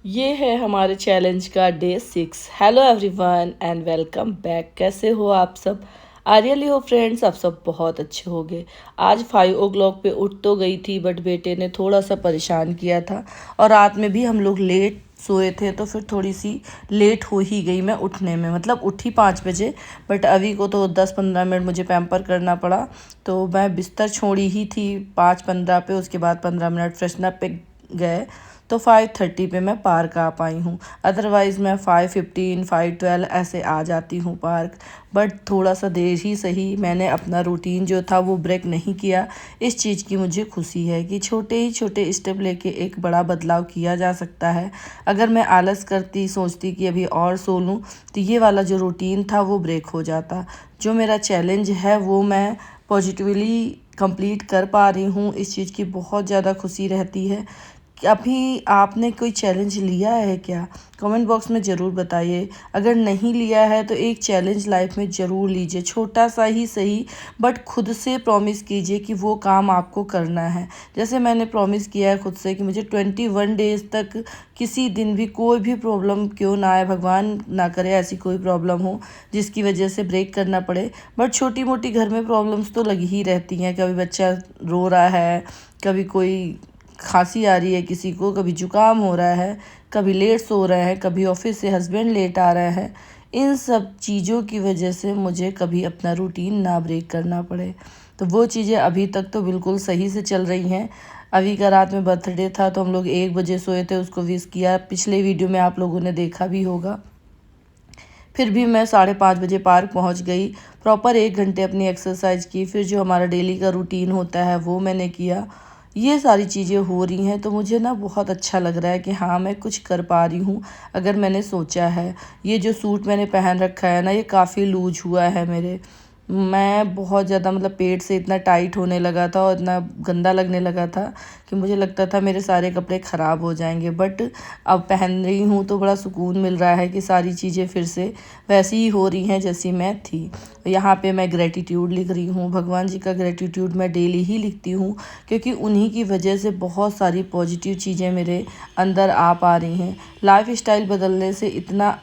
ये है हमारे चैलेंज का day 6। Hello everyone and welcome back. कैसे हो आप सब? आई रियली हो फ्रेंड्स, आप सब बहुत अच्छे होंगे। आज 5 o'clock पे उठ तो गई थी, बट बेटे ने थोड़ा सा परेशान किया था और रात में भी हम लोग लेट सोए थे, तो फिर थोड़ी सी लेट हो ही गई मैं उठने में। मतलब उठी 5 बजे, बट अभी को तो 10-15 मिनट मुझे पैम्पर करना पड़ा। तो मैं बिस्तर छोड़ी ही थी 5:15 पे, उसके बाद 15 मिनट फ्रेशनअप पे गए तो 5:30 पे मैं पार्क आ पाई हूँ। अदरवाइज़ मैं 5:15 5:12 ऐसे आ जाती हूँ पार्क। बट थोड़ा सा देर ही सही, मैंने अपना रूटीन जो था वो ब्रेक नहीं किया। इस चीज़ की मुझे खुशी है कि छोटे ही छोटे स्टेप लेके एक बड़ा बदलाव किया जा सकता है। अगर मैं आलस करती, सोचती कि अभी और सो लूँ, तो ये वाला जो रूटीन था वो ब्रेक हो जाता। जो मेरा चैलेंज है वो मैं पॉजिटिवली कंप्लीट कर पा रही हूँ, इस चीज़ की बहुत ज़्यादा खुशी रहती है। अभी आपने कोई चैलेंज लिया है क्या? कमेंट बॉक्स में ज़रूर बताइए। अगर नहीं लिया है तो एक चैलेंज लाइफ में ज़रूर लीजिए, छोटा सा ही सही, बट खुद से प्रॉमिस कीजिए कि वो काम आपको करना है। जैसे मैंने प्रॉमिस किया है खुद से कि मुझे 21 डेज़ तक किसी दिन भी कोई भी प्रॉब्लम क्यों ना आए, भगवान ना करे ऐसी कोई प्रॉब्लम हो जिसकी वजह से ब्रेक करना पड़े। बट छोटी मोटी घर में प्रॉब्लम्स तो लगी ही रहती हैं। कभी बच्चा रो रहा है, कभी कोई खांसी आ रही है किसी को, कभी जुकाम हो रहा है, कभी लेट सो रहे हैं, कभी ऑफिस से हस्बैंड लेट आ रहे हैं। इन सब चीज़ों की वजह से मुझे कभी अपना रूटीन ना ब्रेक करना पड़े। तो वो चीज़ें अभी तक तो बिल्कुल सही से चल रही हैं। अभी का रात में बर्थडे था तो हम लोग 1 बजे सोए थे, उसको विश किया। पिछले वीडियो में आप लोगों ने देखा भी होगा। फिर भी मैं 5:30 बजे पार्क पहुंच गई। प्रॉपर 1 घंटे अपनी एक्सरसाइज की, फिर जो हमारा डेली का रूटीन होता है वो मैंने किया। ये सारी चीज़ें हो रही हैं तो मुझे ना बहुत अच्छा लग रहा है कि हाँ, मैं कुछ कर पा रही हूँ अगर मैंने सोचा है। ये जो सूट मैंने पहन रखा है ना, ये काफ़ी लूज हुआ है मेरे। मैं बहुत ज़्यादा मतलब पेट से इतना टाइट होने लगा था और इतना गंदा लगने लगा था कि मुझे लगता था मेरे सारे कपड़े ख़राब हो जाएंगे। बट अब पहन रही हूँ तो बड़ा सुकून मिल रहा है कि सारी चीज़ें फिर से वैसी ही हो रही हैं जैसी मैं थी। यहाँ पे मैं ग्रेटिट्यूड लिख रही हूँ, भगवान जी का ग्रेटिट्यूड मैं डेली ही लिखती हूँ, क्योंकि उन्हीं की वजह से बहुत सारी पॉजिटिव चीज़ें मेरे अंदर आ पा रही हैं। लाइफ स्टाइल बदलने से इतना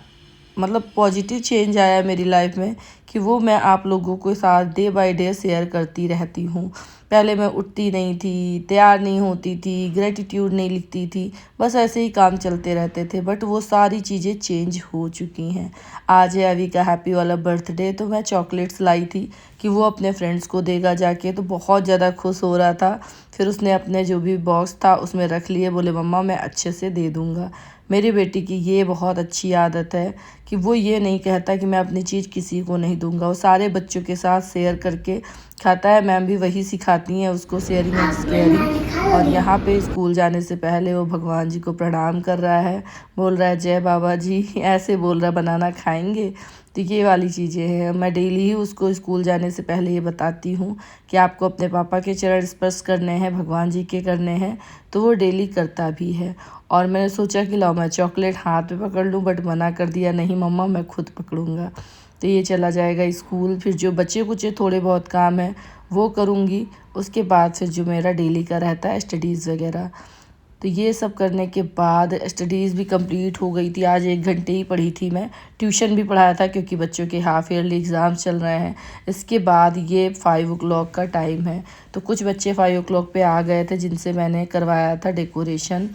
मतलब पॉजिटिव चेंज आया मेरी लाइफ में कि वो मैं आप लोगों के साथ डे बाय डे शेयर करती रहती हूँ। पहले मैं उठती नहीं थी, तैयार नहीं होती थी, ग्रेटिट्यूड नहीं लिखती थी, बस ऐसे ही काम चलते रहते थे। बट वो सारी चीज़ें चेंज हो चुकी हैं। आज है अभी का हैप्पी वाला बर्थडे, तो मैं चॉकलेट्स लाई थी कि वो अपने फ्रेंड्स को देगा जाके, तो बहुत ज़्यादा खुश हो रहा था। फिर उसने अपने जो भी बॉक्स था उसमें रख लिए, बोले मम्मा मैं अच्छे से दे दूँगा। मेरी बेटी की ये बहुत अच्छी आदत है कि वो ये नहीं कहता कि मैं अपनी चीज़ किसी को नहीं दूंगा, वो सारे बच्चों के साथ शेयर करके खाता है। मैम भी वही सिखाती हैं उसको, शेयरिंग इज़ केयरिंग। और यहाँ पे स्कूल जाने से पहले वो भगवान जी को प्रणाम कर रहा है, बोल रहा है जय बाबा जी, ऐसे बोल रहा है बनाना खाएंगे। तो ये वाली चीज़ें हैं। मैं डेली ही उसको स्कूल जाने से पहले ये बताती हूँ कि आपको अपने पापा के चरण स्पर्श करने हैं, भगवान जी के करने हैं। तो वो डेली करता भी है। और मैंने सोचा कि लाओ मैं चॉकलेट हाथ में पकड़ लूँ, बट मना कर दिया, नहीं मम्मा मैं खुद पकड़ूँगा। तो ये चला जाएगा स्कूल। फिर जो बचे कुछ थोड़े बहुत काम हैं वो करूँगी। उसके बाद फिर जो मेरा डेली का रहता है स्टडीज़ वगैरह, तो ये सब करने के बाद स्टडीज़ भी कंप्लीट हो गई थी। आज 1 घंटे ही पढ़ी थी मैं, ट्यूशन भी पढ़ाया था क्योंकि बच्चों के हाफ ईयरली एग्ज़ाम्स चल रहे हैं। इसके बाद ये 5 o'clock का टाइम है, तो कुछ बच्चे 5 o'clock पे आ गए थे जिनसे मैंने करवाया था डेकोरेशन,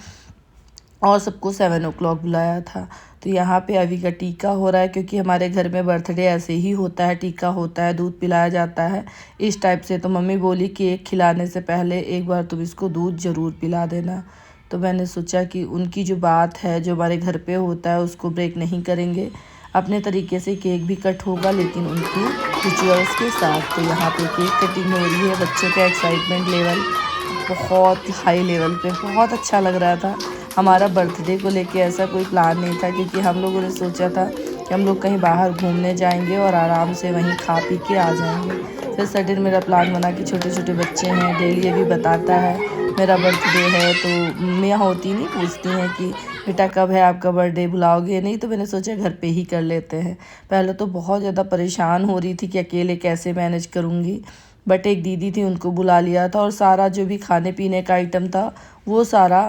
और सबको 7 o'clock बुलाया था। तो यहाँ पे अभी का टीका हो रहा है, क्योंकि हमारे घर में बर्थडे ऐसे ही होता है, टीका होता है, दूध पिलाया जाता है इस टाइप से। तो मम्मी बोली केक खिलाने से पहले एक बार तुम इसको दूध ज़रूर पिला देना। तो मैंने सोचा कि उनकी जो बात है, जो हमारे घर पे होता है, उसको ब्रेक नहीं करेंगे। अपने तरीके से केक भी कट होगा, लेकिन उनकी रिचुअल्स के साथ। तो यहाँ पे केक कटिंग हो रही है। बच्चों का एक्साइटमेंट लेवल बहुत हाई लेवल पे, बहुत अच्छा लग रहा था। हमारा बर्थडे को लेके ऐसा कोई प्लान नहीं था, क्योंकि हम लोगों ने सोचा था कि हम लोग कहीं बाहर घूमने जाएंगे और आराम से वहीं खा पी के आ जाएंगे। फिर सडन मेरा प्लान बना कि छोटे छोटे बच्चे हैं, डेली ये भी बताता है मेरा बर्थडे है, तो मियाँ होती नहीं पूछती हैं कि बेटा कब है आपका बर्थडे, बुलाओगे नहीं? तो मैंने सोचा घर पे ही कर लेते हैं। पहले तो बहुत ज़्यादा परेशान हो रही थी कि अकेले कैसे मैनेज करूँगी, बट एक दीदी थी उनको बुला लिया था, और सारा जो भी खाने पीने का आइटम था वो सारा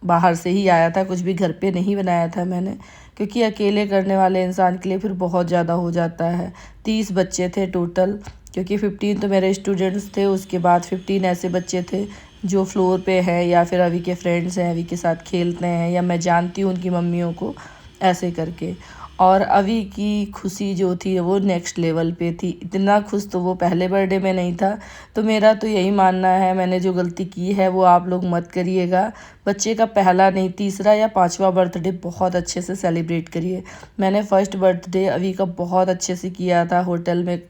बाहर से ही आया था, कुछ भी घर पे नहीं बनाया था मैंने, क्योंकि अकेले करने वाले इंसान के लिए फिर बहुत ज़्यादा हो जाता है। 30 बच्चे थे टोटल, क्योंकि 15 तो मेरे स्टूडेंट्स थे, उसके बाद 15 ऐसे बच्चे थे जो फ्लोर पे हैं या फिर अभी के फ्रेंड्स हैं, अभी के साथ खेलते हैं, या मैं जानती हूँ उनकी मम्मियों को, ऐसे करके। और अभी की खुशी जो थी वो नेक्स्ट लेवल पे थी, इतना खुश तो वो पहले बर्थडे में नहीं था। तो मेरा तो यही मानना है, मैंने जो गलती की है वो आप लोग मत करिएगा। बच्चे का पहला नहीं, तीसरा या पांचवा बर्थडे बहुत अच्छे से सेलिब्रेट करिए। मैंने फर्स्ट बर्थडे अभी का बहुत अच्छे से किया था, होटल में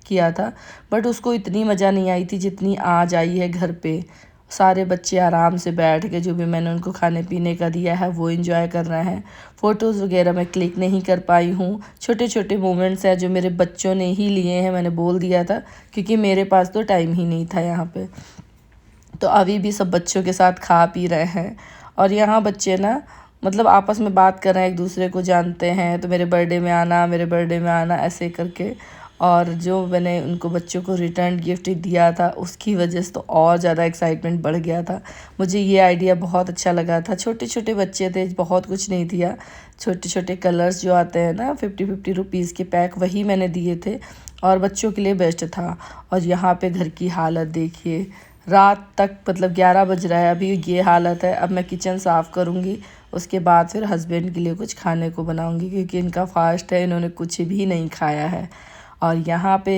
किया था, बट उसको इतनी मज़ा नहीं आई थी जितनी आज आई है घर पे। सारे बच्चे आराम से बैठ के जो भी मैंने उनको खाने पीने का दिया है वो एंजॉय कर रहे हैं। फ़ोटोज़ वगैरह मैं क्लिक नहीं कर पाई हूँ, छोटे छोटे मोमेंट्स हैं जो मेरे बच्चों ने ही लिए हैं, मैंने बोल दिया था, क्योंकि मेरे पास तो टाइम ही नहीं था यहाँ पे। तो अभी भी सब बच्चों के साथ खा पी रहे हैं, और यहाँ बच्चे ना मतलब आपस में बात कर रहे हैं, एक दूसरे को जानते हैं, तो मेरे बर्थडे में आना, मेरे बर्थडे में आना, ऐसे करके। और जो मैंने उनको बच्चों को रिटर्न गिफ्ट दिया था उसकी वजह से तो और ज़्यादा एक्साइटमेंट बढ़ गया था। मुझे ये आइडिया बहुत अच्छा लगा था। छोटे छोटे बच्चे थे, बहुत कुछ नहीं दिया, छोटे छोटे कलर्स जो आते हैं ना 50-50 रुपीज़ के पैक, वही मैंने दिए थे, और बच्चों के लिए बेस्ट था। और यहाँ पे घर की हालत देखिए, रात तक मतलब 11 बज रहा है अभी, ये हालत है। अब मैं किचन साफ़ करूँगी, उसके बाद फिर हस्बैंड के लिए कुछ खाने को बनाऊँगी, क्योंकि इनका फास्ट है, इन्होंने कुछ भी नहीं खाया है। और यहाँ पे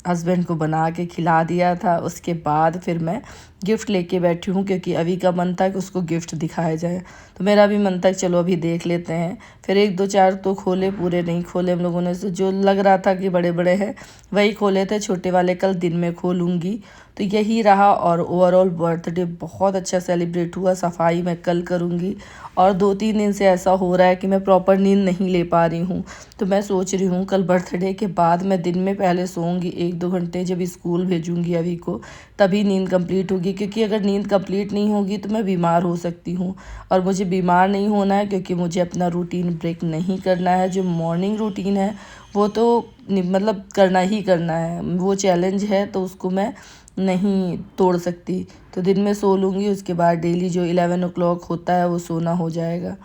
हस्बैंड को बना के खिला दिया था, उसके बाद फिर मैं गिफ्ट लेके बैठी हूँ, क्योंकि अभी का मन था कि उसको गिफ्ट दिखाया जाए। तो मेरा भी मन था चलो अभी देख लेते हैं। फिर 1-2-4 तो खोले, पूरे नहीं खोले हम लोगों ने, तो जो लग रहा था कि बड़े बड़े हैं वही खोले थे, छोटे वाले कल दिन में खोलूँगी। तो यही रहा, और ओवरऑल बर्थडे बहुत अच्छा सेलिब्रेट हुआ। सफाई मैं कल करूँगी, और 2-3 दिन से ऐसा हो रहा है कि मैं प्रॉपर नींद नहीं ले पा रही हूँ। तो मैं सोच रही हूँ कल बर्थडे के बाद मैं दिन में पहले सोऊंगी 1-2 घंटे, जब स्कूल भेजूँगी अभी को, तभी नींद कंप्लीट होगी, क्योंकि अगर नींद कंप्लीट नहीं होगी तो मैं बीमार हो सकती हूँ। और मुझे बीमार नहीं होना है, क्योंकि मुझे अपना रूटीन ब्रेक नहीं करना है। जो मॉर्निंग रूटीन है वो तो मतलब करना ही करना है, वो चैलेंज है, तो उसको मैं नहीं तोड़ सकती। तो दिन में सो लूँगी, उसके बाद डेली जो 11 o'clock होता है वो सोना हो जाएगा।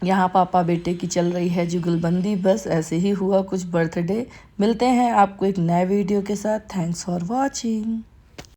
यहाँ पापा बेटे की चल रही है जुगलबंदी, बस ऐसे ही हुआ कुछ बर्थडे। मिलते हैं आपको एक नए वीडियो के साथ। Thanks for watching.